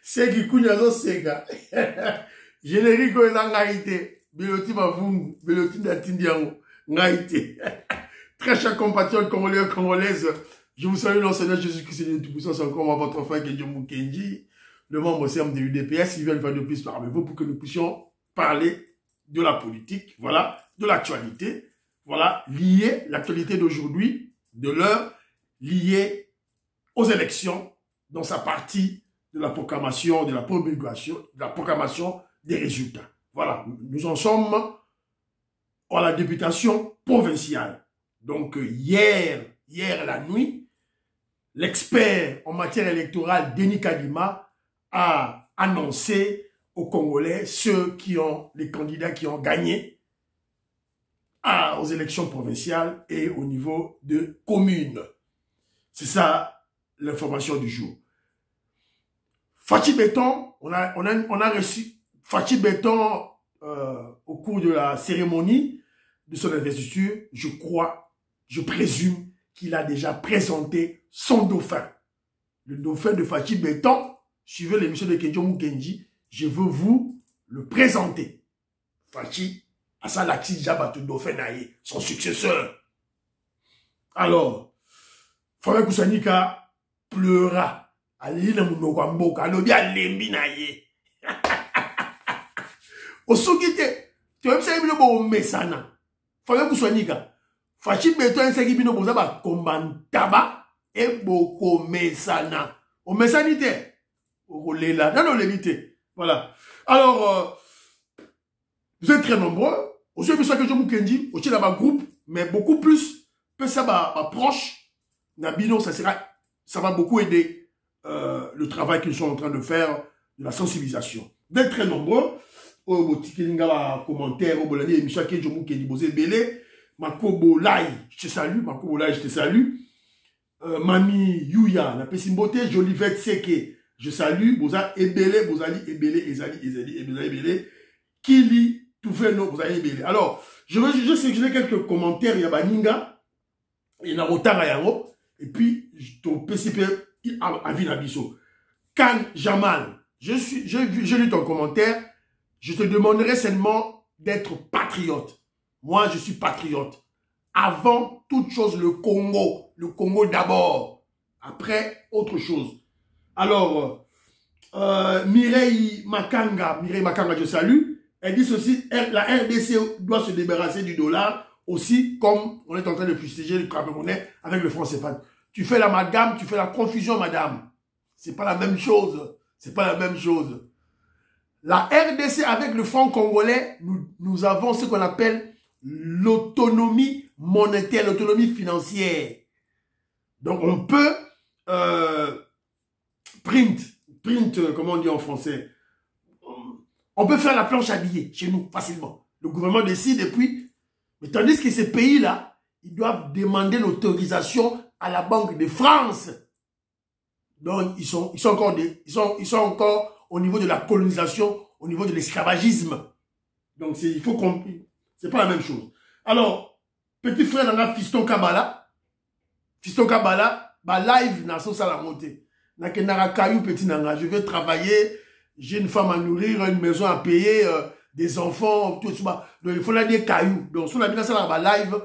C'est qui Kounyazo Sega. Générique aux Angaïté. Beloti Mavung, Beloti Natindiango. Ngaïté. Très chers compatriotes congolais et congolaises, je vous salue dans le Seigneur Jésus-Christ de Tout-Puissant. C'est encore votre frère Kedjomou Kenji, le membre CM de l'UDPS. Il vient une fois de plus parmi vous pour que nous puissions parler de la politique, voilà, de l'actualité, voilà, liée, l'actualité d'aujourd'hui, de l'heure, liée aux élections, dans sa partie de la proclamation, de la promulgation, de la proclamation des résultats. Voilà, nous en sommes à la députation provinciale. Donc, hier la nuit, l'expert en matière électorale, Denis Kadima, a annoncé aux Congolais les candidats qui ont gagné aux élections provinciales et au niveau de communes. C'est ça l'information du jour. Fachi Béton, on a reçu Fachi Béton au cours de la cérémonie de son investiture. Je présume qu'il a déjà présenté son dauphin. Le dauphin de Fachi Béton, suivez l'émission de Kedjomou Kenji, je veux vous le présenter. Fachi Asalaxi Jabatou dauphin naïe, son successeur. Alors, Fabien Koussanika pleura. Alina Mounoko Mboka, Alobi Alembi naïe. Osukite, tu as observé le bon messana. Fabien Koussanika. Fachi Béton et Segibino Bozaba Kombantaba et Boko Mesana. Au Messanité. Au Lela. Dans l'élité. Voilà. Alors, vous êtes très nombreux. Aussi, je que je vous dis, aussi dans ma groupe, mais beaucoup plus. Que ça va proche. Nabino, ça va beaucoup aider le travail qu'ils sont en train de faire de la sensibilisation. Vous êtes très nombreux. Au Tikilinga commentaire, au Bolani, émission que je vous dis, vous êtes belé. Makobo Lai, je te salue. Makobo Lai, je te salue. Mami Yuya, la Pessimboté, Jolivette Seke, je salue. Boza Ebele, Bozali Ebele, Ezali, Ebele. Kili, Toufeno, Bozali Ebele. Alors, je vais sélectionner quelques commentaires. Il y a Baninga, il y a Otara Yango, et puis ton PCP Avina Bisso. Kan Jamal, j'ai lu ton commentaire. Je te demanderai seulement d'être patriote. Moi, je suis patriote. Avant toute chose, le Congo d'abord. Après, autre chose. Alors, Mireille Makanga, je salue. Elle dit ceci, la RDC doit se débarrasser du dollar aussi, comme on est en train de fustiger le Camerounais avec le franc CFA. Tu fais l'amalgame, tu fais la confusion, madame. C'est pas la même chose. C'est pas la même chose. La RDC avec le franc congolais, nous avons ce qu'on appelle l'autonomie monétaire, l'autonomie financière. Donc on peut print, comment on dit en français, on peut faire la planche à billets chez nous facilement. Le gouvernement décide et puis, mais tandis que ces pays-là, ils doivent demander l'autorisation à la Banque de France. Donc ils sont encore au niveau de la colonisation, au niveau de l'esclavagisme. Donc il faut qu'on... C'est pas la même chose. Alors, petit frère dans Fiston Kabbalah, live dans son salle à monter. Je vais travailler, j'ai une femme à nourrir, une maison à payer, des enfants, tout ça. Donc il faut là des cailloux. Donc si on a mis dans ça live,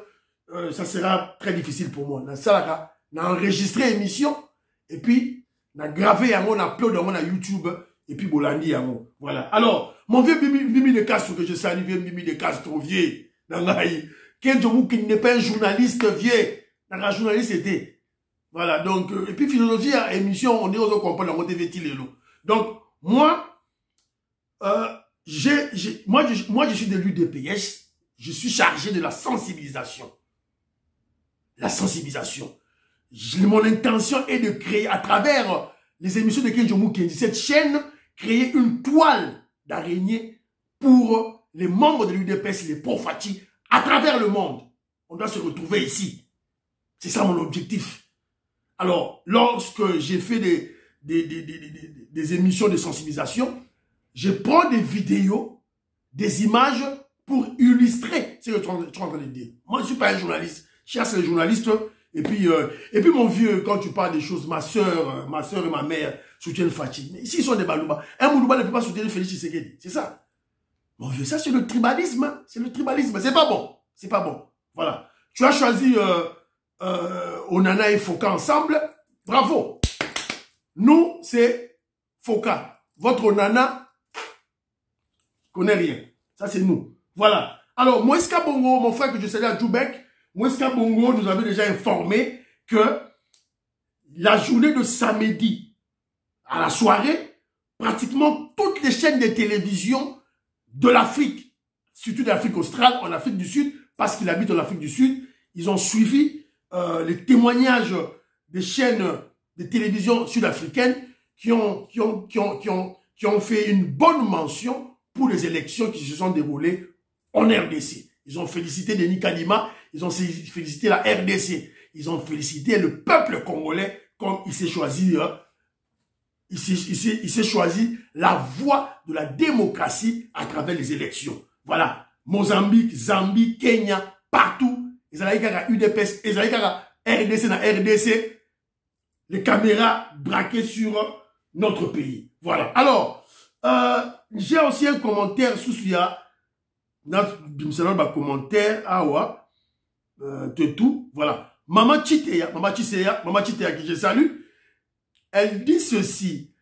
ça sera très difficile pour moi. Dans ça, on a enregistré l'émission, et puis on a gravé, on a uploadé dans YouTube, et puis Bolandi, voilà. Alors, mon vieux Mimi de Castro, que je salue, vieux Mimi de Castro, vieux, Kenjomou qui n'est pas un journaliste vieux, un journaliste était. Voilà, donc, et puis philosophie, émission, on est aux comprendre dans mon TV Tilelo. Donc, moi, je suis de l'UDPS, je suis chargé de la sensibilisation. La sensibilisation. mon intention est de créer, à travers les émissions de Kenjo Mukendi, cette chaîne, créer une toile d'araignée pour les membres de l'UDPS, les pro-Fachi, à travers le monde. On doit se retrouver ici. C'est ça mon objectif. Alors, lorsque j'ai fait des émissions de sensibilisation, je prends des vidéos, des images pour illustrer ce que tu es en train de dire. Moi, je ne suis pas un journaliste. Je chasse les journalistes. Et puis mon vieux, quand tu parles des choses, ma soeur et ma mère soutiennent Fachi. Mais ici, ils sont des Balouba. Un Moulouba ne peut pas soutenir Félix Tshisekedi. C'est ça. Mon vieux, ça, c'est le tribalisme. Hein. C'est le tribalisme. C'est pas bon. C'est pas bon. Voilà. Tu as choisi Onana et Foka ensemble. Bravo. Nous, c'est Foka. Votre Onana connaît rien. Ça, c'est nous. Voilà. Alors, Moueska Bongo, mon frère que je salue à Djoubek, Moueska Bongo nous avait déjà informé que la journée de samedi à la soirée, pratiquement toutes les chaînes de télévision de l'Afrique, surtout de l'Afrique australe, en Afrique du Sud, parce qu'il habite en Afrique du Sud, ils ont suivi les témoignages des chaînes de télévision sud-africaines qui ont fait une bonne mention pour les élections qui se sont déroulées en RDC. Ils ont félicité Denis Kadima, ils ont félicité la RDC, ils ont félicité le peuple congolais comme il s'est choisi, il s'est choisi la voie de la démocratie à travers les élections. Voilà, Mozambique, Zambie, Kenya, partout, ils ont UDPS, ils ont RDC dans RDC, les caméras braquées sur notre pays. Voilà. Alors, j'ai aussi un commentaire sous celui-là. Dans commentaire, tout, voilà. Maman Chitea qui je salue, elle dit ceci.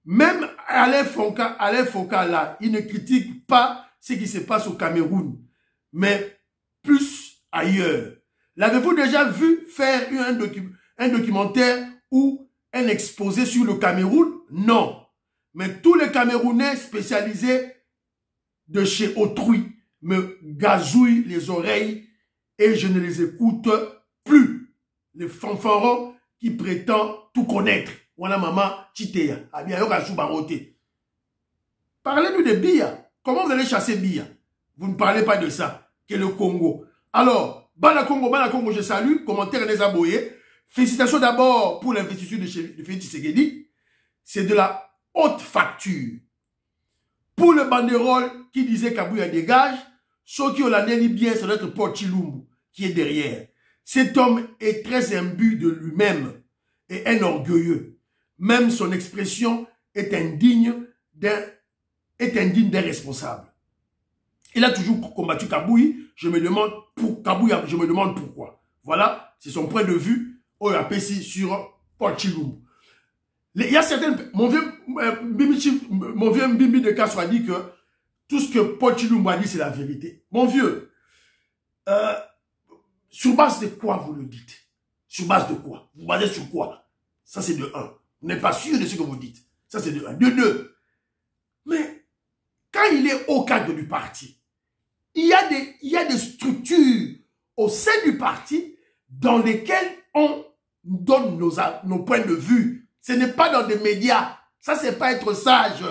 Même Alain Foka là, il ne critique pas ce qui se passe au Cameroun, mais plus ailleurs. L'avez-vous déjà vu faire un documentaire ou un exposé sur le Cameroun? Non. Mais tous les Camerounais spécialisés de chez autrui me gazouillent les oreilles et je ne les écoute plus. Les fanfarons qui prétendent tout connaître. Voilà maman Chitea. Parlez-nous de Biya. Comment vous allez chasser Biya? Vous ne parlez pas de ça. Qu'est le Congo. Alors, Bana Congo, je salue. Commentaire des aboyés. Félicitations d'abord pour l'investiture de Félix Tshisekedi. C'est de la haute facture. Pour le banderole qui disait Kabouya dégage, ceux qui ont la bien, c'est notre Paul Chilumbu qui est derrière. Cet homme est très imbu de lui-même et un orgueilleux. Même son expression est indigne d'un responsable. Il a toujours combattu Kabouya. Je me demande pourquoi. Voilà, c'est son point de vue au APC sur Paul Chilumbu. Il y a certaines... Mon vieux Mbimbi de Kasso a dit que tout ce que Paul Chilumbu a dit, c'est la vérité. Mon vieux, sur base de quoi vous le dites? Sur base de quoi? Vous basez sur quoi? Ça, c'est de 1. Vous n'êtes pas sûr de ce que vous dites. Ça, c'est de 1. De 2. Mais quand il est au cadre du parti, il y a des structures au sein du parti dans lesquelles on donne nos points de vue. Ce n'est pas dans des médias. Ça, c'est pas être sage.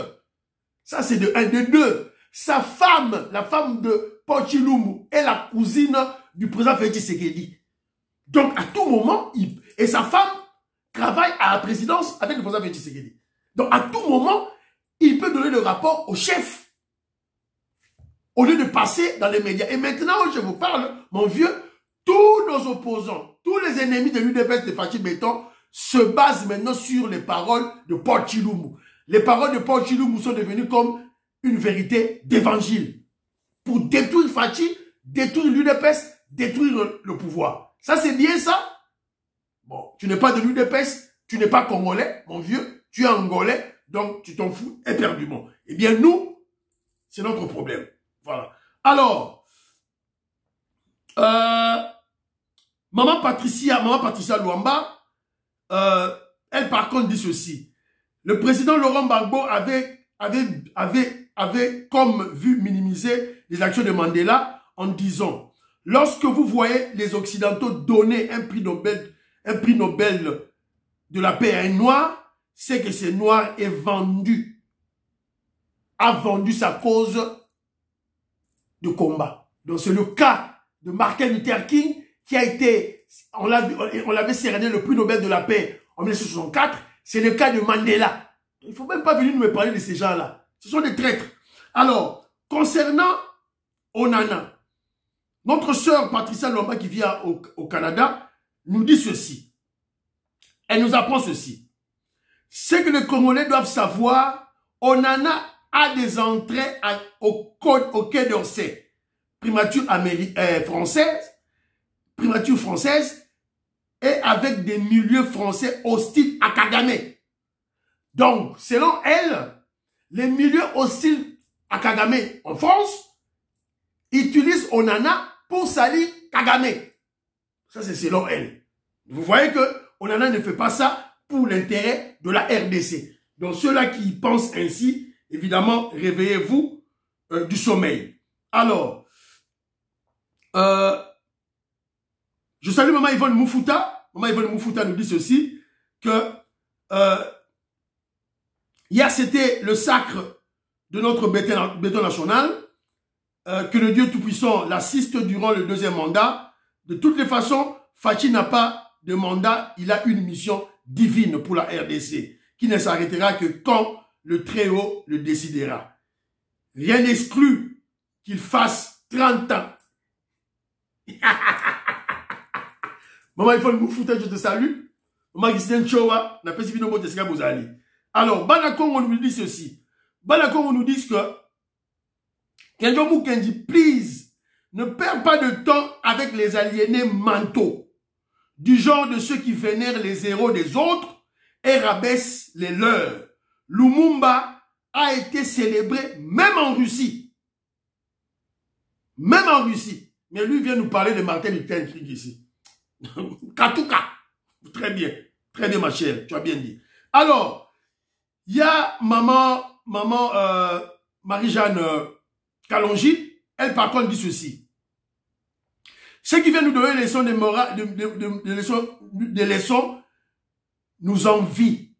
Ça, c'est de 1. De 2. Sa femme, la femme de Paul Chilumbu, est la cousine du président Félix Tshisekedi. Donc, à tout moment, et sa femme travaille à la présidence avec le président Félix Tshisekedi. Donc, à tout moment, il peut donner le rapport au chef. Au lieu de passer dans les médias. Et maintenant, je vous parle, mon vieux, tous nos opposants, tous les ennemis de l'UDPS de Fachi Béton se basent maintenant sur les paroles de Paul Chilumbu. Les paroles de Paul Chilumbu sont devenues comme une vérité d'évangile. Pour détruire Fachi, détruire l'UDPS, détruire le pouvoir. Ça, c'est bien ça? Bon, tu n'es pas de l'UDPS, tu n'es pas congolais, mon vieux, tu es angolais, donc tu t'en fous éperdument. Eh bien, nous, c'est notre problème. Voilà. Alors, Maman Patricia Luamba, elle par contre dit ceci. Le président Laurent Gbagbo avait comme vu minimiser les actions de Mandela en disant: lorsque vous voyez les Occidentaux donner un prix un prix Nobel de la paix à un noir, c'est que ce noir est vendu, a vendu sa cause de combat. Donc c'est le cas de Martin Luther King qui a été, on l'avait cerné le prix Nobel de la paix en 1964, c'est le cas de Mandela. Il ne faut même pas venir me parler de ces gens-là. Ce sont des traîtres. Alors, concernant Onana, notre sœur Patricia Lomba qui vit au Canada nous dit ceci. Elle nous apprend ceci. Ce que les Congolais doivent savoir, Onana a des entrées au Quai d'Orsay. Primature française et avec des milieux français hostiles à Kagame. Donc, selon elle, les milieux hostiles à Kagame en France utilisent Onana pour salir Kagame. Ça, c'est selon elle. Vous voyez que Onana ne fait pas ça pour l'intérêt de la RDC. Donc, ceux-là qui pensent ainsi, évidemment, réveillez-vous du sommeil. Alors, je salue Maman Yvonne Moufuta. Maman Yvonne Moufuta nous dit ceci, que hier, c'était le sacre de notre béton national, que le Dieu Tout-Puissant l'assiste durant le 2e mandat. De toutes les façons, Fachi n'a pas de mandat, il a une mission divine pour la RDC, qui ne s'arrêtera que quand le Très-Haut le décidera. Rien n'exclut qu'il fasse 30 ans. Maman, il faut le Moufoute, je te salue. Maman, Christian Chowa, n'a pas si vite de ce Bozali. Alors, Banakon, on nous dit ceci. Banakon, on nous dit que Kenjo Mukendi, please, ne perds pas de temps avec les aliénés mentaux, du genre de ceux qui vénèrent les héros des autres et rabaissent les leurs. Lumumba a été célébré même en Russie. Même en Russie. Mais lui vient nous parler de Martin Luther King ici. Katouka. Très bien, ma chère, tu as bien dit. Alors, il y a maman Marie-Jeanne Kalonji, elle par contre dit ceci. Ceux qui viennent nous donner des leçons de morale, des leçons, nous envient.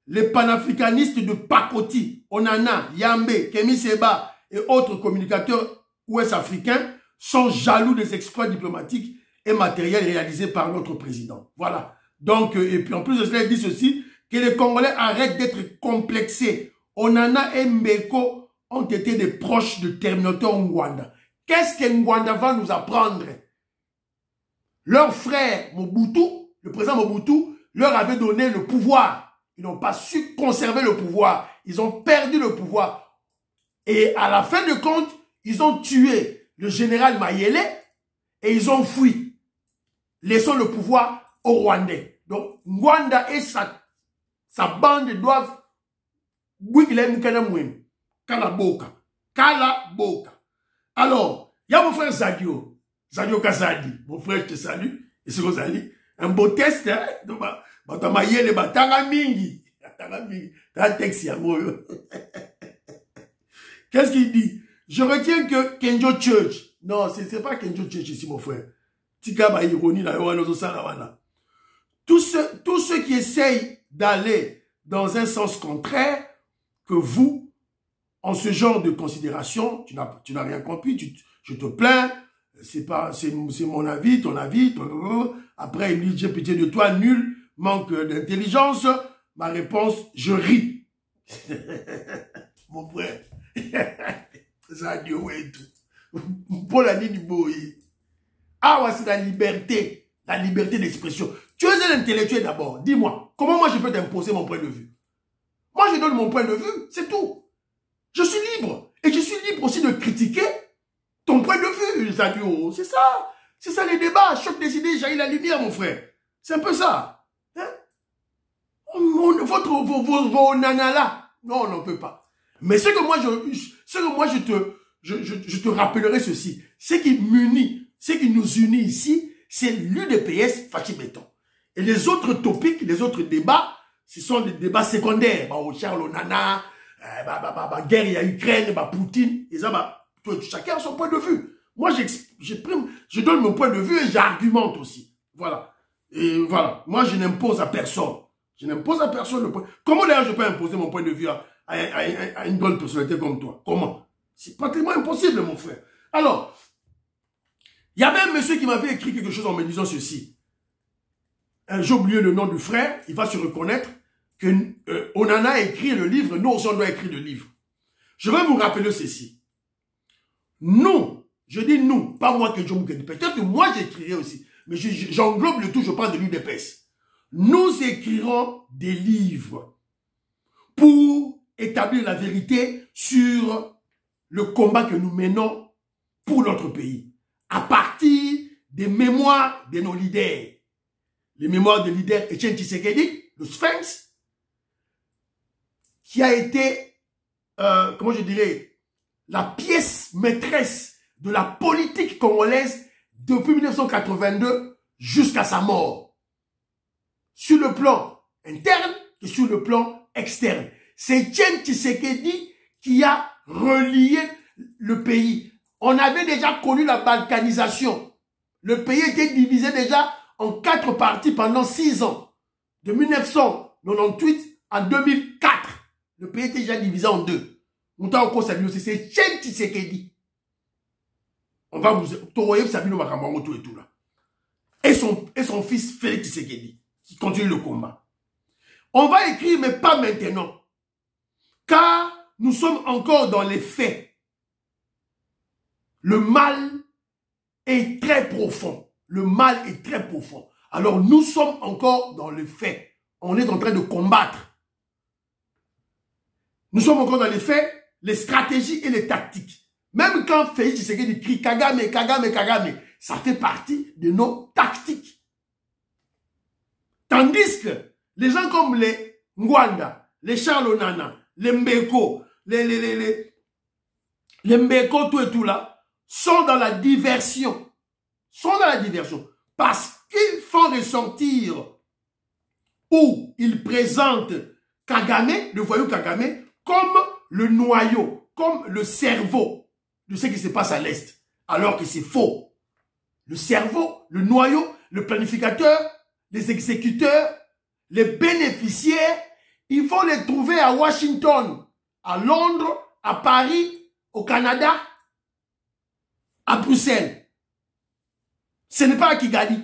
Les panafricanistes de Pakoti, Onana, Yambe, Kemi Seba et autres communicateurs ouest-africains sont jaloux des exploits diplomatiques et matériels réalisés par notre président. Voilà. Donc, et puis en plus de cela, il dit ceci, que les Congolais arrêtent d'être complexés. Onana et Mbeko ont été des proches de Terminator Ngwanda. Qu'est-ce que Ngwanda va nous apprendre? Leur frère Mobutu, le président Mobutu, leur avait donné le pouvoir. Ils n'ont pas su conserver le pouvoir. Ils ont perdu le pouvoir. Et à la fin de compte, ils ont tué le général Mayele et ils ont fui, laissant le pouvoir aux Rwandais. Donc, Ngwanda et sa bande doivent... Kalaboka. Alors, il y a mon frère Zadio. Zadio Kazadi. Mon frère, je te salue. Et c'est Rosali. Un beau test, hein? Mayele, Batanga Mingi. Qu'est-ce qu'il dit? Je retiens que Kenjo Church. Non, c'est pas Kenjo Church ici, mon frère. Tika ironie là, tous ceux qui essayent d'aller dans un sens contraire, que vous, en ce genre de considération, tu n'as rien compris, je te plains, c'est mon avis, ton avis, après il me dit j'ai pitié de toi, nul, manque d'intelligence, ma réponse, je ris. Mon frère, ça dit ouais tout. Pour la nuit du boy. Ah ouais, c'est la liberté d'expression. Tu es un intellectuel d'abord, dis-moi, comment moi je peux t'imposer mon point de vue? Moi je donne mon point de vue, c'est tout. Je suis libre. Et je suis libre aussi de critiquer ton point de vue, Zadio. C'est ça. C'est ça les débats. Choc des idées, jaillit la lumière, mon frère. C'est un peu ça. Hein? Vos nanas là. Non, on n'en peut pas. Mais ce que moi, je te rappellerai ceci. Ce qui nous unit ici, c'est l'UDPS Fachi Béton. Et les autres topics, les autres débats, ce sont des débats secondaires. Charles Nana, guerre, il y a Ukraine, Poutine, et ça, chacun a son point de vue. Moi, je donne mon point de vue et j'argumente aussi. Voilà. Et voilà, moi je n'impose à personne. Je n'impose à personne le point. Comment d'ailleurs je peux imposer mon point de vue à une bonne personnalité comme toi? Comment? C'est pratiquement impossible, mon frère. Alors, il y avait un monsieur qui m'avait écrit quelque chose en me disant ceci. J'ai oublié le nom du frère, il va se reconnaître que Onana a écrit le livre, nous aussi on doit écrire le livre. Je vais vous rappeler ceci. Nous, je dis nous, pas moi que je m'occupe. Peut-être que moi j'écrirai aussi, mais j'englobe le tout, je parle de livre d'épaisse. Nous écrirons des livres pour établir la vérité sur le combat que nous menons pour notre pays, à partir des mémoires de nos leaders. Les mémoires de leader Etienne Tshisekedi, le Sphinx, qui a été, comment je dirais, la pièce maîtresse de la politique congolaise depuis 1982 jusqu'à sa mort. Sur le plan interne et sur le plan externe. C'est Etienne Tshisekedi qui a relié le pays. On avait déjà connu la balkanisation. Le pays était divisé déjà en 4 parties pendant 6 ans. De 1998 à 2004. Le pays était déjà divisé en 2. C'est Etienne Tshisekedi. On va vous... Et son fils Félix Tshisekedi, qui continue le combat. On va écrire, mais pas maintenant. Car nous sommes encore dans les faits. Le mal est très profond. Le mal est très profond. Alors nous sommes encore dans les faits. On est en train de combattre. Nous sommes encore dans les faits, les stratégies et les tactiques. Même quand Félix Tshisekedi crie Kagame, Kagame, Kagame, ça fait partie de nos tactiques. Tandis que les gens comme les Ngwanda, les Charles Onana, les Mbeko, les Mbeko, tout et tout là, sont dans la diversion. Parce qu'ils font ressentir ou ils présentent Kagame, le voyou Kagame, comme le noyau, comme le cerveau de ce qui se passe à l'Est. Alors que c'est faux. Le cerveau, le noyau, le planificateur, les exécuteurs, les bénéficiaires, il faut les trouver à Washington, à Londres, à Paris, au Canada, à Bruxelles. Ce n'est pas à Kigali,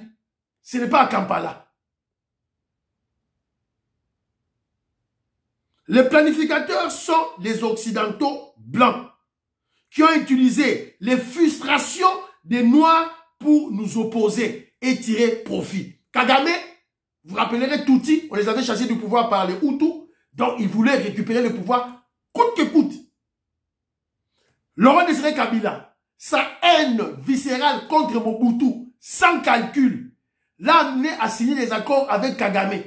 ce n'est pas à Kampala. Les planificateurs sont les Occidentaux blancs qui ont utilisé les frustrations des Noirs pour nous opposer et tirer profit. Kagame, vous rappellerez Tutsi, on les avait chassés du pouvoir par les Hutus, donc ils voulaient récupérer le pouvoir coûte que coûte. Laurent Désiré Kabila, sa haine viscérale contre Mobutu, sans calcul, l'a amené à signer des accords avec Kagame.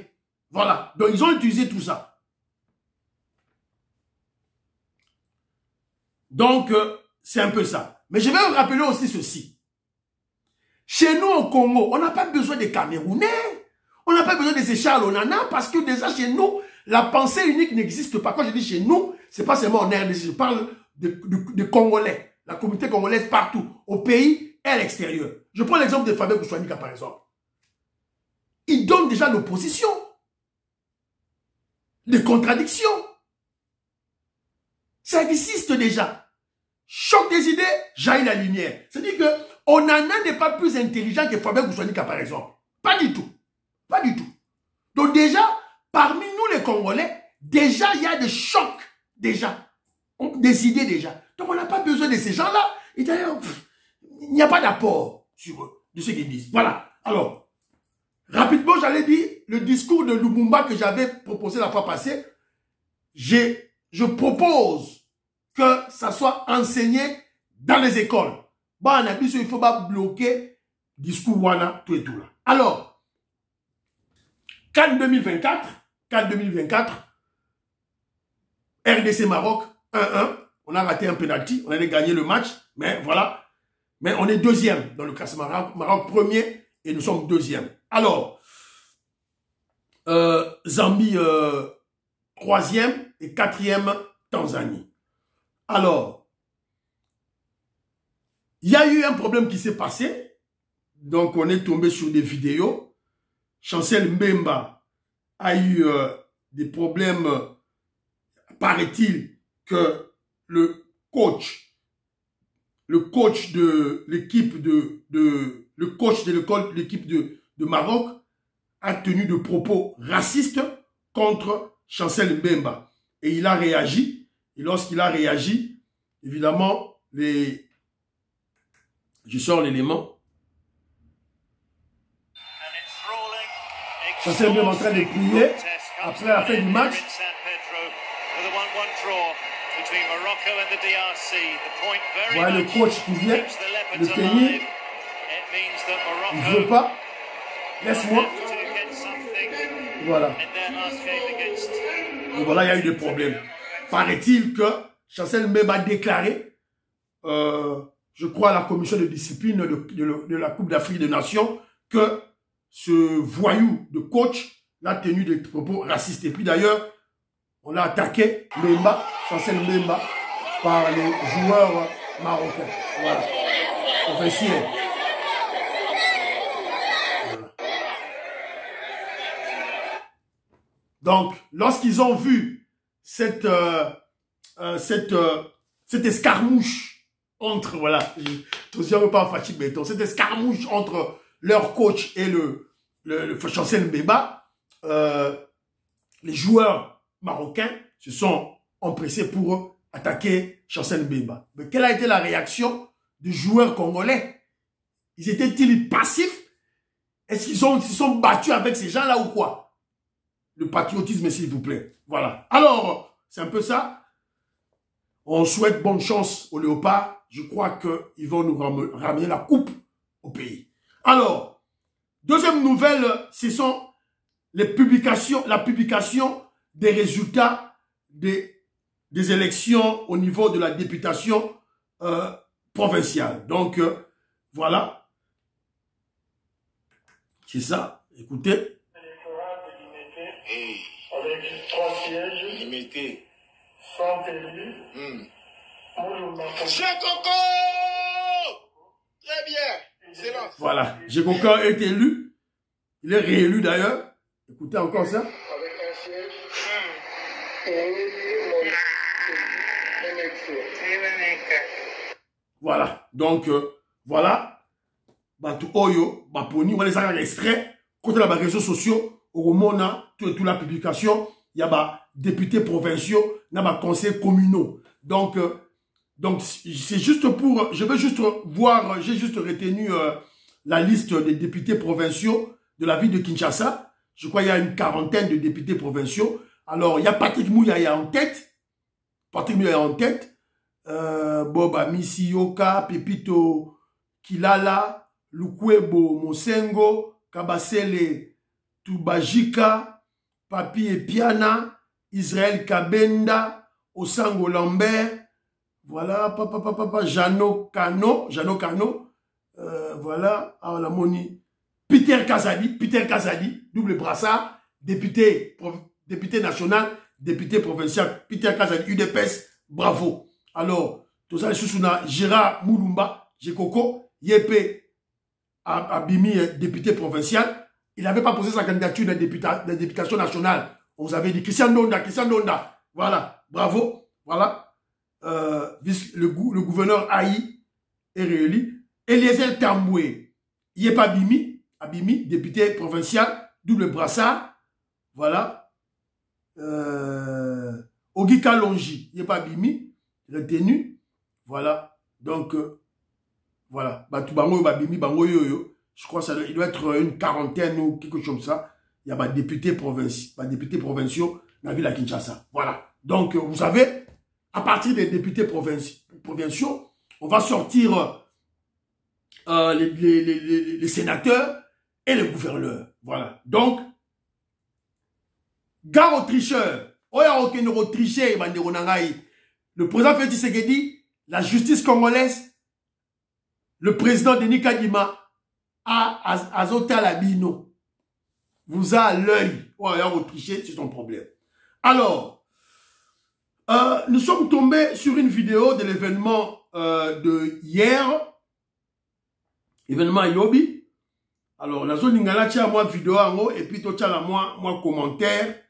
Voilà. Donc, ils ont utilisé tout ça. Donc, c'est un peu ça. Mais je vais vous rappeler aussi ceci. Chez nous, au Congo, on n'a pas besoin des Camerounais. On n'a pas besoin de ces Charles Onana parce que déjà, chez nous, la pensée unique n'existe pas. Quand je dis chez nous, c'est pas seulement en RDC. Je parle de Congolais. La communauté congolaise partout. Au pays et à l'extérieur. Je prends l'exemple de Fabien Goussouanika, par exemple. Il donne déjà l'opposition. Des contradictions. Ça existe déjà. Choc des idées, jaillit la lumière. C'est-à-dire que Onana n'est pas plus intelligent que Fabien Goussouanika, par exemple. Pas du tout. Pas du tout. Donc déjà, parmi nous les Congolais, déjà il y a des chocs. Déjà. Des idées déjà. Donc on n'a pas besoin de ces gens-là. Et d'ailleurs, il n'y a pas d'apport sur eux, de ce qu'ils disent. Voilà. Alors, rapidement, j'allais dire le discours de Lumumba que j'avais proposé la fois passée. Je propose que ça soit enseigné dans les écoles. Bon, on a dit qu'il ne faut pas bloquer le discours Wana, tout et tout là. Alors, CAN 2024, RDC Maroc, 1-1. On a raté un penalty, on allait gagner le match, mais voilà. Mais on est deuxième dans le classement. Maroc premier et nous sommes deuxième. Alors, Zambie troisième et quatrième Tanzanie. Alors, il y a eu un problème qui s'est passé. Donc, on est tombé sur des vidéos. Chancel Mbemba a eu des problèmes, paraît-il, que le coach de l'équipe de l'équipe de Maroc a tenu de propos racistes contre Chancel Mbemba. Et il a réagi. Et lorsqu'il a réagi, évidemment, je sors l'élément. Chancel Mbemba est en train de prier après la fin du match. Voilà le coach qui vient de tenir. Il ne veut pas. Laisse-moi. Voilà. Et voilà, il y a eu des problèmes. Paraît-il que Chancel Mbemba a déclaré, je crois, à la commission de discipline de la Coupe d'Afrique des Nations, que ce voyou de coach l'a tenu des propos racistes. Et puis d'ailleurs, on a attaqué Mbemba, Chancel Mbemba, par les joueurs marocains. Voilà. Officier. Voilà. Donc, lorsqu'ils ont vu cette escarmouche entre, voilà, cette escarmouche entre leur coach et le Chancel Mbemba, les joueurs marocains se sont empressés pour attaquer Chancel Mbemba. Mais quelle a été la réaction des joueurs congolais? Ils étaient-ils passifs? Est-ce qu'ils se sont battus avec ces gens-là ou quoi? Le patriotisme, s'il vous plaît. Voilà. Alors, c'est un peu ça. On souhaite bonne chance aux Léopards. Je crois qu'ils vont nous ramener la coupe au pays. Alors, deuxième nouvelle, ce sont la publication des résultats des élections au niveau de la députation provinciale. Donc, voilà. C'est ça. Écoutez. Hey. Avec 3 sièges, Limité. 100 élus. Jekoko! Très bien. Excellent. Voilà. Jekoko est élu. Il est réélu d'ailleurs. Écoutez encore ça. Avec un siège. Voilà. Donc, voilà. Batu Oyo, Baponi, on va les avoir extraits. Contre les réseaux sociaux, au Mona, toute la publication, il y a des députés provinciaux, il y a des conseils communaux. Donc c'est juste pour, je veux juste voir, j'ai juste retenu la liste des députés provinciaux de la ville de Kinshasa. Je crois qu'il y a une quarantaine de députés provinciaux. Alors, il y a Patrick Mouyaya en tête. Patrick Mouyaya en tête. Boba Misi Yoka, Pepito Kilala, Lukwebo Mosengo, Kabasele Tubajika, Papi Epiana, Israël Kabenda, Osango Lambert, voilà, papa, Jano Kano, voilà, ah, la moni, Peter Kazadi, double brassard, député national, député provincial, Peter Kazadi, UDPS, bravo. Alors, tout ça, Susuna, Gérard Moulumba, Jekoko, Yepé, Abimi, député provincial. Il n'avait pas posé sa candidature de députation nationale. On vous avait dit Christian Donda. Voilà, bravo. Voilà. Le gouverneur Aïe est réélu. Eliezer Tamboué, il n'est pas Abimi, député provincial, double brassard. Voilà. Ogi Kalonji, il n'est pas Abimi, il est tenu. Voilà. Donc, voilà. Batubango, Babimi, Bango Yoyo. Je crois qu'il doit être une quarantaine ou quelque chose comme ça. Il y a des députés provinciaux dans la ville de Kinshasa. Voilà. Donc, vous savez, à partir des députés provinciaux, on va sortir les sénateurs et les gouverneurs. Voilà. Donc, gare aux tricheurs. Le président Félix Tshisekedi, la justice congolaise, le président Denis Kadima, Azota Labino vous a à l'œil. Oh, il a triché, c'est son problème. Alors, nous sommes tombés sur une vidéo de l'événement de hier, événement Yobi. Alors, la zone Ningala tia moi vidéo ango et puis to tia la moi commentaire.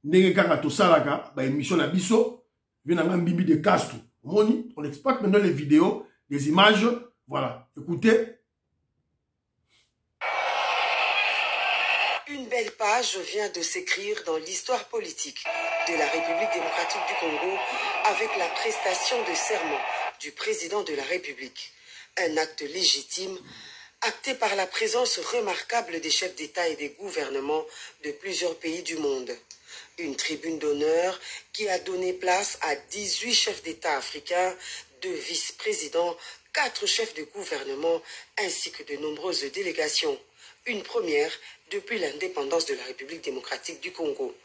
Ndenge kaka to salaka ba émission na biso. Vient na Mbimbi de Castro. On exploite maintenant les vidéos, les images. Voilà, écoutez. Une belle page vient de s'écrire dans l'histoire politique de la République démocratique du Congo avec la prestation de serment du président de la République. Un acte légitime acté par la présence remarquable des chefs d'État et des gouvernements de plusieurs pays du monde. Une tribune d'honneur qui a donné place à 18 chefs d'État africains, 2 vice-présidents, 4 chefs de gouvernement ainsi que de nombreuses délégations. Une première depuis l'indépendance de la République démocratique du Congo.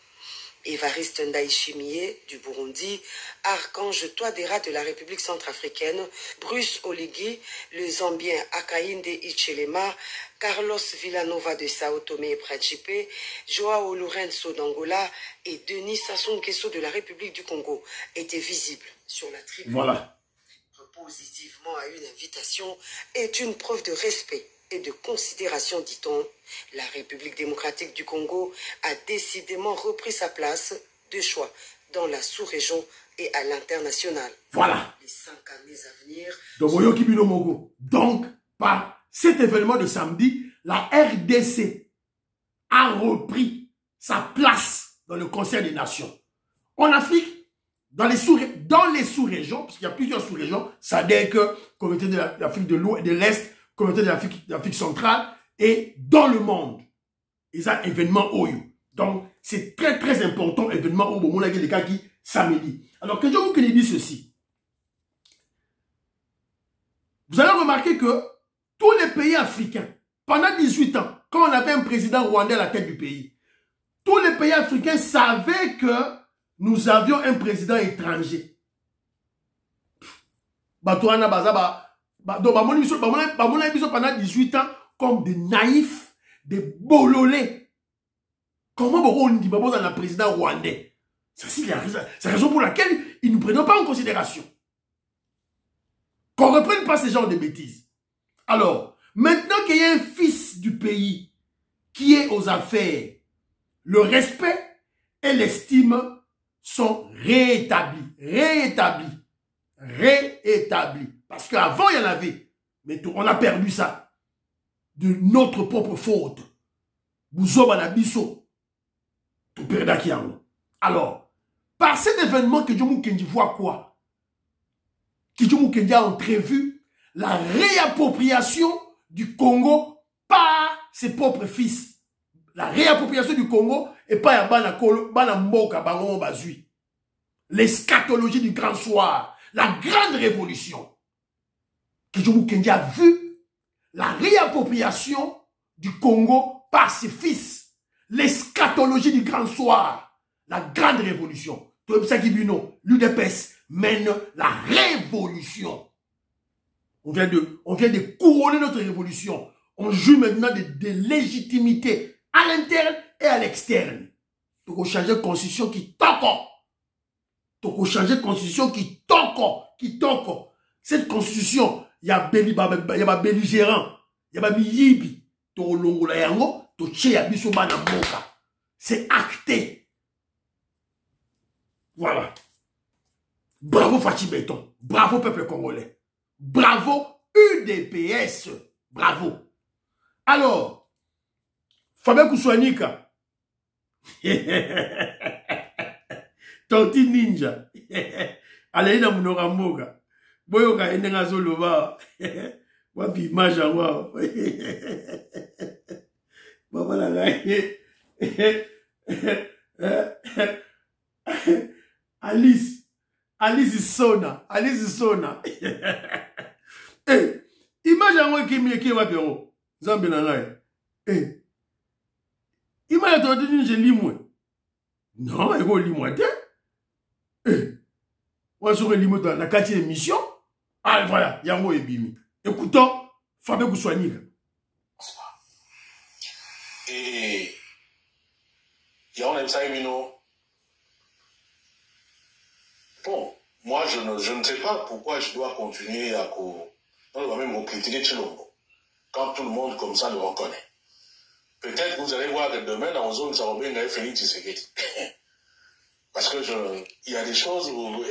Évariste Ndayishimiye du Burundi, Archange Touadéra de la République centrafricaine, Bruce Oligui, le Zambien Hakainde Hichilema, Carlos Villanova de Sao Tomé et Principe, Joao Lourenço d'Angola et Denis Sassou Nguesso de la République du Congo étaient visibles sur la tribune. Voilà. Positivement à une invitation est une preuve de respect et de considération, dit-on. La République démocratique du Congo a décidément repris sa place de choix dans la sous-région et à l'international. Voilà. Les 5 années à venir. Donc, par cet événement de samedi, la RDC a repris sa place dans le Conseil des Nations. En Afrique, dans les sous-régions, parce qu'il y a plusieurs sous-régions, SADC, Communauté de l'Afrique de l'Est, Communauté de l'Afrique centrale, et dans le monde. Ils ont un événement OYO. Donc, c'est très très important, événement OYO, mon les cas qui samedi. Alors, que je vous dis ceci. Vous allez remarquer que tous les pays africains, pendant 18 ans, quand on avait un président rwandais à la tête du pays, tous les pays africains savaient que nous avions un président étranger. Donc, pendant 18 ans, comme des naïfs, des bololés. Comment on dit dans un président rwandais? C'est la raison pour laquelle ils ne nous prennent pas en considération. Qu'on ne reprenne pas ces genres de bêtises. Alors, maintenant qu'il y a un fils du pays qui est aux affaires, le respect et l'estime sont réétablis. Parce qu'avant, il y en avait. Mais on a perdu ça. De notre propre faute. Alors, par cet événement que Djoumou Kendi voit quoi? Que Djoumou Kendi a entrevu la réappropriation du Congo par ses propres fils. La réappropriation du Congo et pas à Bana Mboka Bango Bazui. L'eschatologie du grand soir. La grande révolution. Que Djoumou Kendi a vu la réappropriation du Congo par ses fils. L'eschatologie du grand soir. La grande révolution. L'UDPS mène la révolution. On vient de couronner notre révolution. On joue maintenant de légitimité à l'interne et à l'externe. Donc on change de constitution qui toque. Donc on change de constitution qui toque. Cette constitution, il y a belligérant, il y a miyibi, to longola yango, to tcheya biso bana mboka. C'est acté. Voilà. Bravo Fachi Béton. Bravo peuple congolais. Bravo UDPS. Bravo. Alors, Fabien Kousouanika. Tonti Ninja. Alaina Munoramboga. Boyoka endenga zoloba. Wapi image wa. Baba la gagne. Alice Sona. Eh, image yango qui wa pero. Zambe na ngai. Eh. Image to tini je limwe. Non, ego limwe te. Eh. Wa so limwe dans la quatrième émission. Ah voilà, yango ebimi. Écoutons Fabien Kousouanika. Et il y a un Mino. Bon, moi je ne sais pas pourquoi je dois continuer à même critiquer Chilombo. quand tout le monde comme ça le reconnaît. Peut-être que vous allez voir que demain, dans une zone, ça va bien être Félix Tshisekedi. Parce que il y a des choses où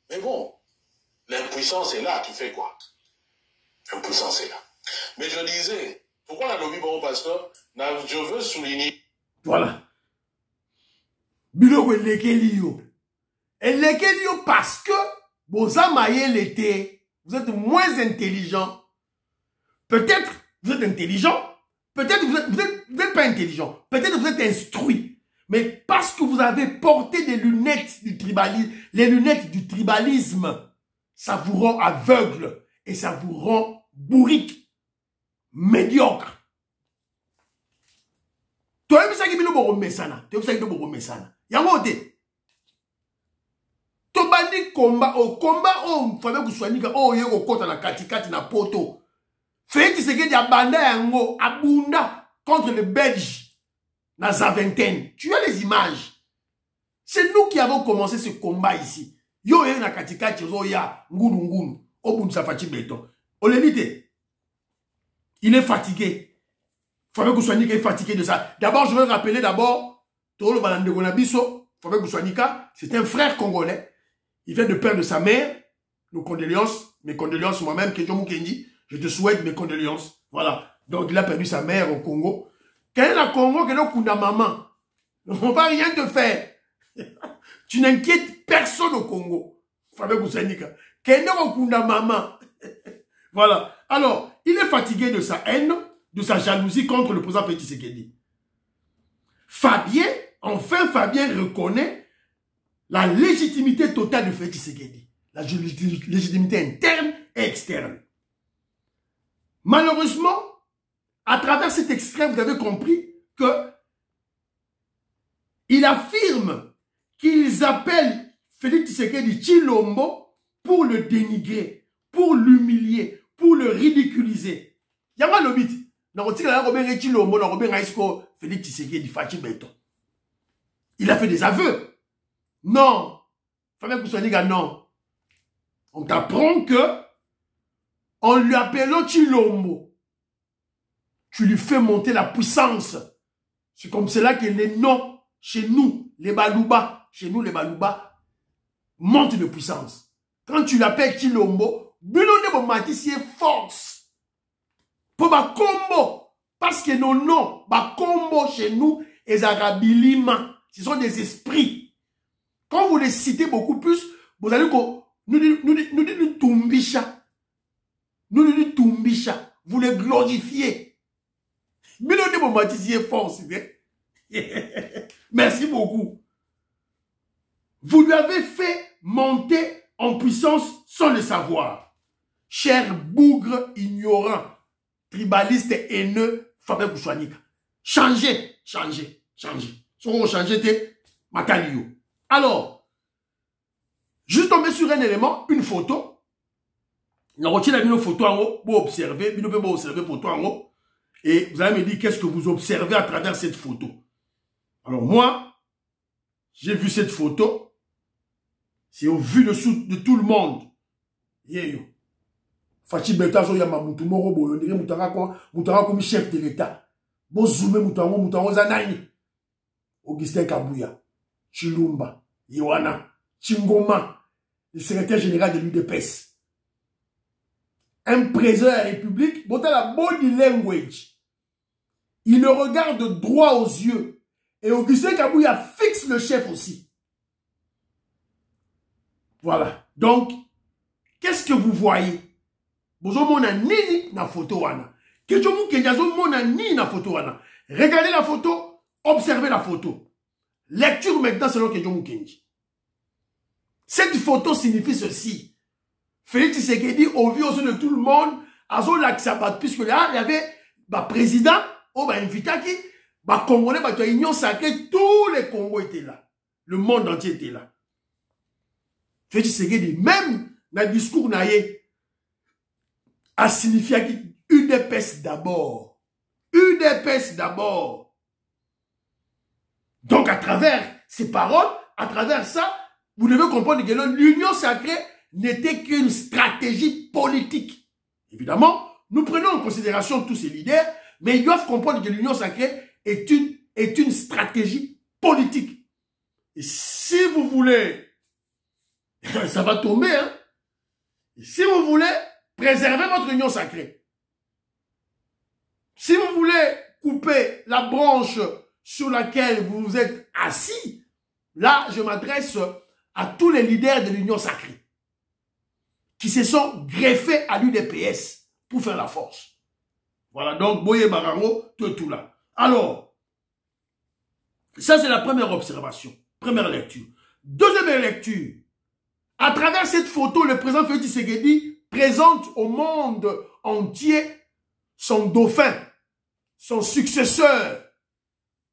mais bon, l'impuissance est là, tu fais quoi? L'impuissance est là. Mais je disais, pourquoi la lobby bon pasteur, je veux souligner. Voilà. Biloko Lekelio. Et Lekelio parce que Bozamaye l'été, vous êtes moins intelligent. Peut-être vous êtes intelligent, peut-être vous n'êtes pas intelligent, peut-être vous êtes instruit. Mais parce que vous avez porté des lunettes du tribalisme, les lunettes du tribalisme, ça vous rend aveugle et ça vous rend bourrique, médiocre. Tu as vu ça qui est bon messana, tu as vu ça qui est bon messana. Yamote. To bandi combat au fallait que soigner oh yego kota na katikati na poto. Félix Tshisekedi a bandé yango abunda contre les Belges. Dans sa vingtaine. Tu as les images. C'est nous qui avons commencé ce combat ici. Yo na katikati zo ya ngunu ngunu. Obun Safati Beton. Olenite. Il est fatigué. Fallait que Soignika est fatigué de ça. D'abord, je vais rappeler d'abord Tolo Balandegonabiso. Fallait que Soignika, c'est un frère congolais. Il vient de perdre sa mère. Nos condoléances. Mes condoléances moi-même, Kejo Mukendi. Je te souhaite mes condoléances. Voilà. Donc, il a perdu sa mère au Congo. Quand il a Congo, qu'il a Kunda maman. On va rien te faire. Tu n'inquiètes personne au Congo. Fabien Goussanika. Quand il a Kunda maman. Voilà. Alors, il est fatigué de sa haine, de sa jalousie contre le président Félix Tshisekedi. Fabien reconnaît la légitimité totale de Félix Tshisekedi. La légitimité interne et externe. Malheureusement, à travers cet extrait, vous avez compris que il affirme qu'ils appellent Félix Tshisekedi Tshilombo pour le dénigrer, pour l'humilier, pour le ridiculiser. Yama lobit. Félix Tshisekedi Fachi Beton. Il a fait des aveux. Non. Fabien Koussaniga, non. On t'apprend que en lui appelant Tshilombo, tu lui fais monter la puissance. C'est comme cela que les noms, chez nous, les Balouba, montent de puissance. Quand tu l'appelles Tshilombo, Bilonde Bomati, c'est force. Pour ma combo, parce que nos noms, ma combo chez nous, les Arabilima, ce sont des esprits. Quand vous les citez beaucoup plus, vous allez nous dites Tumbisha. Nous dites Tumbisha. Vous les glorifiez. Bilonde Bomati, c'est force. Merci beaucoup. Vous lui avez fait monter en puissance sans le savoir. Cher bougre ignorant, tribaliste haineux, Fabien Koussouanika. Changez. Si on change, t'es Makalio. Alors, juste tomber sur un élément, une photo. On retire une photo en haut pour observer, photo en haut. Et vous allez me dire qu'est-ce que vous observez à travers cette photo. Alors moi, j'ai vu cette photo. C'est au vu de tout le monde. Yeyo. Fachi Betazo yama mutumoro boyo. Ndire mutara comme chef de l'État. Bon zoomé mutaro zanani. Augustin Kabouya. Chilumba. Yohana. Chingoma. Le secrétaire général de l'UDPS. Un président de la République. Bon, la body language. Il le regarde droit aux yeux. Et Augustin Kabouya fixe le chef aussi. Voilà. Donc, qu'est-ce que vous voyez? Vous avez nini na photo wana. Regardez la photo, observez la photo. Lecture maintenant selon Kedjo Mukenji. Cette photo signifie ceci. Félix Tshisekedi, au vu de tout le monde, puisque là, il y avait le président, invité qui, Congolais, Union sacrée, tous les Congos étaient là. Le monde entier était là. Félix Tshisekedi, même dans le discours a signifié UDPS d'abord. UDPS d'abord. Donc, à travers ces paroles, à travers ça, vous devez comprendre que l'union sacrée n'était qu'une stratégie politique. Évidemment, nous prenons en considération tous ces leaders, mais ils doivent comprendre que l'union sacrée est une stratégie politique. Et si vous voulez, ça va tomber, hein. Et si vous voulez préserver votre union sacrée, si vous voulez couper la branche sur laquelle vous vous êtes assis, là, je m'adresse à tous les leaders de l'union sacrée qui se sont greffés à l'UDPS pour faire la force. Voilà, donc, Boye Barango, tout là. Alors, ça c'est la première observation, première lecture. Deuxième lecture, à travers cette photo, le président Félix Tshisekedi présente au monde entier son dauphin, son successeur,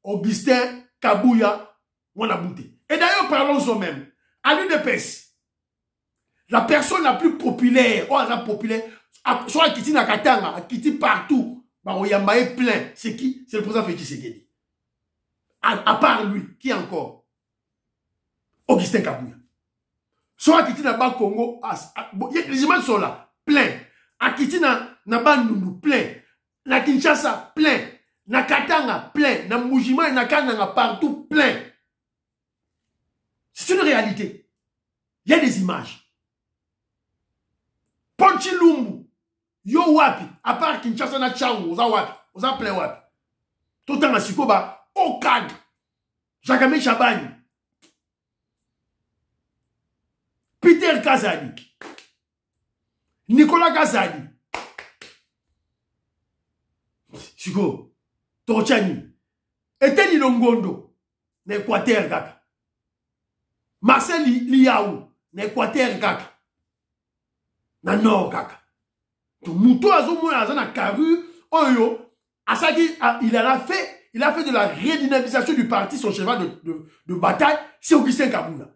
Augustin Kabouya Mwanabouté. Et d'ailleurs, parlons-en même. À l'UDPS, la personne la plus populaire, soit Akiti Nakatanga, Akiti partout, Oyambaye plein, c'est qui? C'est le président Félix Tshisekedi. À part lui, qui encore? Augustin Kabouya. Soit Akiti Naba Congo, les images sont là, plein. Akiti Naba Nunu, plein. Na Kinshasa, plein. Na Katanga, plein. Na Mujima et na Kananga, partout, plein. C'est une réalité. Il y a des images. Ponchi Lumbu, yo wapi, à part Kinshasa na Changu, oza wapi, oza plein wapi. Tout le temps, Sikoba, au cadre. Jacame Chabani. Peter Kazadi. Nicolas Kazadi. Siko, Torchani. Eteni Longondo, n'Équateur kaka. Marcel Liaou, n'Équateur kaka. Na Nord kaka. Tout Mouto Azomou Azana Karu, Oyo, Asaki, il a fait de la redynamisation du parti son cheval de bataille, c'est Augustin Kabouya.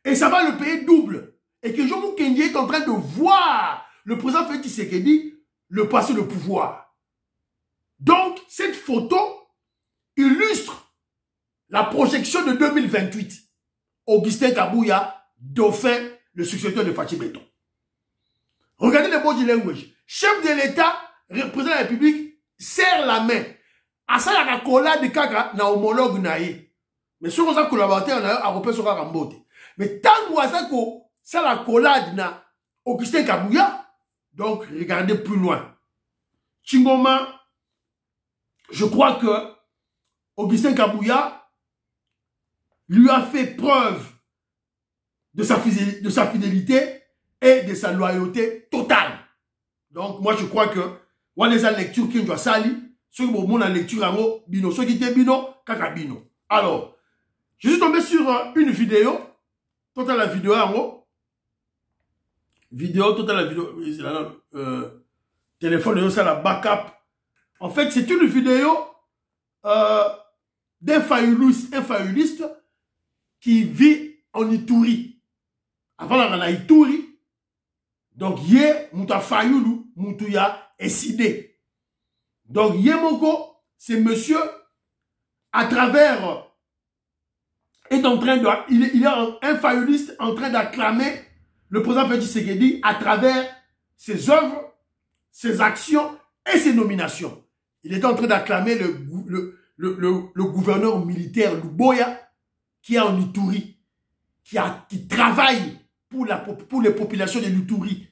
Et ça va le payer double. Et que Jomo Kendi est en train de voir le président Félix Tshisekedi le passer le pouvoir. Donc, cette photo illustre la projection de 2028. Augustin Kabouya, dauphin, le successeur de Fachi Béton. Regardez le body language. Chef de l'État, président de la République, serre la main. À ça, il y a un collage de Kaka, na homologue naïe. Mais si on a collaboré, on a repéré sur Rambote. Mais tant que ça, la collage na Augustin Kabouya, donc regardez plus loin. Chingoma, je crois que Augustin Kabouya lui a fait preuve de sa fidélité et de sa loyauté totale. Donc, moi, je crois que, on a des lectures qui doivent salir, ceux qui ont la lecture en bino, ceux qui étaient bino, kaka bino. Alors, je suis tombé sur une vidéo, totale la vidéo en haut. Totale la vidéo, téléphone, c'est la backup. En fait, c'est une vidéo d'un fayouliste qui vit en Ituri. Avant, on a Ituri. Donc, yé, mouta fayoulou, moutouya, essidé. Donc, Yemoko, c'est monsieur, à travers, est en train de, il est un fayouliste en train d'acclamer le président Félix Tshisekedi à travers ses œuvres, ses actions et ses nominations. Il était en train d'acclamer le gouverneur militaire Luboya, qui est en Ituri, qui travaille pour les populations de l'Ituri.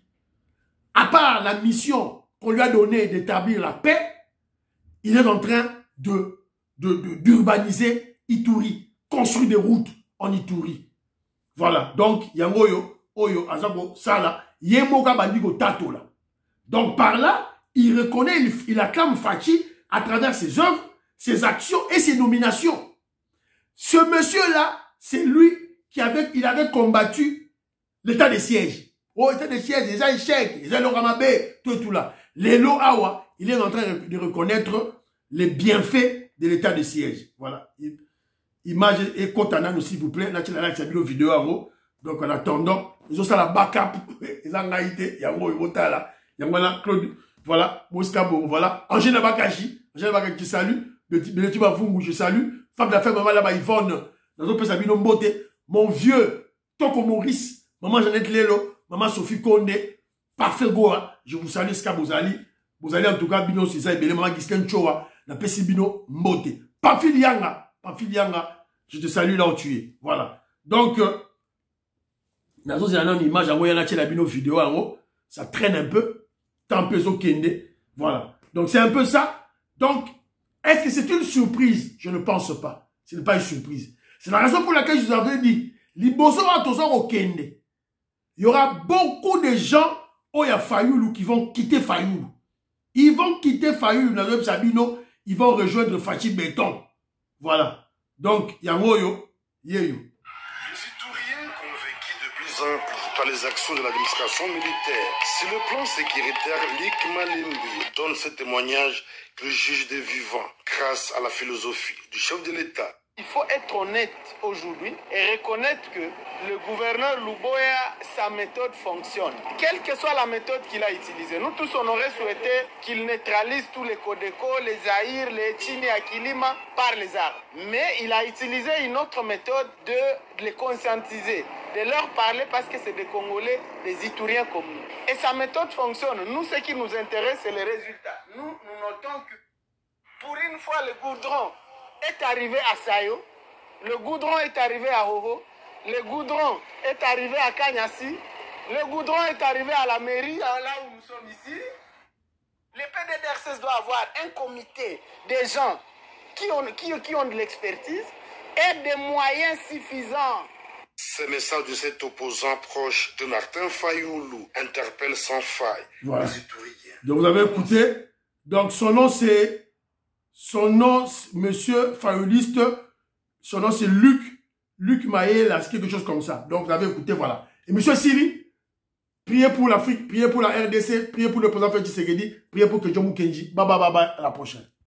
À part la mission qu'on lui a donnée d'établir la paix, il est en train d'urbaniser Ituri, construire des routes en Ituri. Voilà. Donc, Yangoyo, Oyo, Azabo, Sala, Yemoga Bandigo Tato là. Donc, par là, il reconnaît, il acclame Fachi à travers ses œuvres, ses actions et ses nominations. Ce monsieur-là, c'est lui il avait combattu l'état de siège. Oh, état de siège, les échecs, les Ramabé, tout là. Lélo Awa, il est en train de reconnaître les bienfaits de l'état de siège. Voilà. Image et Kotanan, s'il vous plaît. Là, tu as une vidéo en haut. Donc, en attendant, ils ont ça la backup. Ils ont gaïté. Yango, ils ont là. Yango, là, Claude. Voilà. Mouskabo, voilà. Angèle Bakashi. Angèle Bakashi, salue. Le petit Bavungu, je salue. Femme d'affaires, maman là-bas, Yvonne. Dans un peu Sabino Mbote. Mon vieux, Toko Maurice. Maman Jeannette Lelo. Maman Sophie Konde, parfait Goa, je vous salue, Ska Bozali. Bozali en tout cas, Bino Sisa et Belé, Maman Gisken Chowa, la Pessi Bino Mbote. Pamphile Yanga, je te salue là où tu es. Voilà. Donc, Nazo, c'est une image, il y a la Bino vidéo en haut, ça traîne un peu. Tampezo Kende. Voilà. Donc, c'est un peu ça. Donc, est-ce que c'est une surprise? Je ne pense pas. Ce n'est pas une surprise. C'est la raison pour laquelle je vous avais dit, Liboso Atozo au Kende. Il y aura beaucoup de gens où il y a Fayoulou qui vont quitter Fayoulou. Ils vont quitter Fayoulou, Nazo Sabino, ils vont rejoindre Fachi Béton. Voilà. Donc, Yangoyo, Yeyo. Les Itouriens convaincus de plus en plus par les actions de l'administration militaire. Si le plan sécuritaire Lik Malimbi donne ce témoignage que le juge des vivants, grâce à la philosophie du chef de l'État. Il faut être honnête aujourd'hui et reconnaître que le gouverneur Luboya, sa méthode fonctionne. Quelle que soit la méthode qu'il a utilisée, nous tous on aurait souhaité qu'il neutralise tous les Codeco, les Zaïre, les Tchini Akilima par les armes. Mais il a utilisé une autre méthode de les conscientiser, de leur parler parce que c'est des Congolais, des Itouriens comme nous. Et sa méthode fonctionne. Nous, ce qui nous intéresse, c'est les résultats. Nous notons que pour une fois, le goudron est arrivé à Sayo, le goudron est arrivé à Hoho, le goudron est arrivé à Kanyasi, le goudron est arrivé à la mairie, là où nous sommes ici. Le PDDRCS doit avoir un comité de gens qui ont de l'expertise et des moyens suffisants. Ces messages de cet opposant proche de Martin Fayoulou interpellent sans faille Voilà. les Itouriens. Donc, vous avez écouté. Donc, son nom, c'est... Son nom, monsieur Fayouliste, son nom, c'est Luc Maël, quelque chose comme ça. Donc, vous avez écouté, voilà. Et monsieur Siri, priez pour l'Afrique, priez pour la RDC, priez pour le président Félix Tshisekedi, priez pour que John Kenji. Bye bye bye bye, à la prochaine.